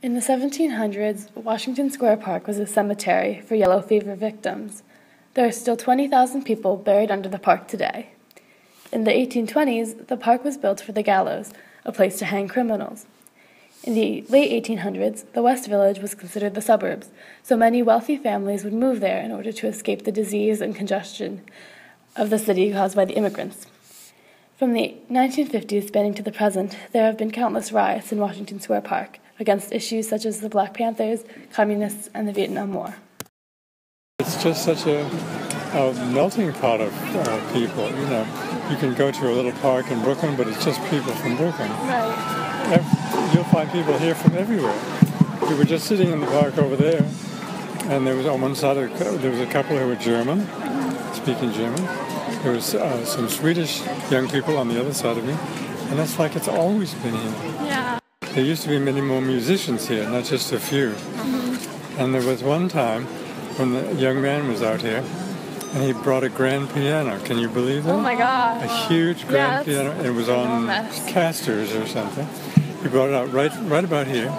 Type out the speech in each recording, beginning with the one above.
In the 1700s, Washington Square Park was a cemetery for yellow fever victims. There are still 20,000 people buried under the park today. In the 1820s, the park was built for the gallows, a place to hang criminals. In the late 1800s, the West Village was considered the suburbs, so many wealthy families would move there in order to escape the disease and congestion of the city caused by the immigrants. From the 1950s spanning to the present, there have been countless riots in Washington Square Park against issues such as the Black Panthers, communists, and the Vietnam War. It's just such a melting pot of people. You know, you can go to a little park in Brooklyn, but it's just people from Brooklyn. Right. You'll find people here from everywhere. We were just sitting in the park over there, and there was on one side there was a couple who were German, speaking German. There was some Swedish young people on the other side of me, and that's like it's always been here. Yeah. There used to be many more musicians here, not just a few. Mm-hmm. And there was one time when the young man was out here, and he brought a grand piano. Can you believe that? Oh my God! A huge grand piano. It was on casters or something. He brought it out right about here,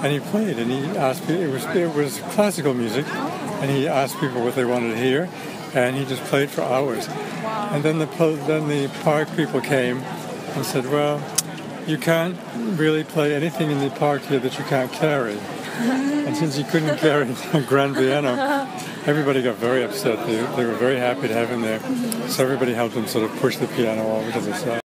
and he played. And he asked people. It was classical music, and he asked people what they wanted to hear, and he just played for hours. Wow. And then the park people came and said, "Well, you can't really play anything in the park here that you can't carry." And since he couldn't carry a grand piano, everybody got very upset. They were very happy to have him there. So everybody helped him sort of push the piano over to the side.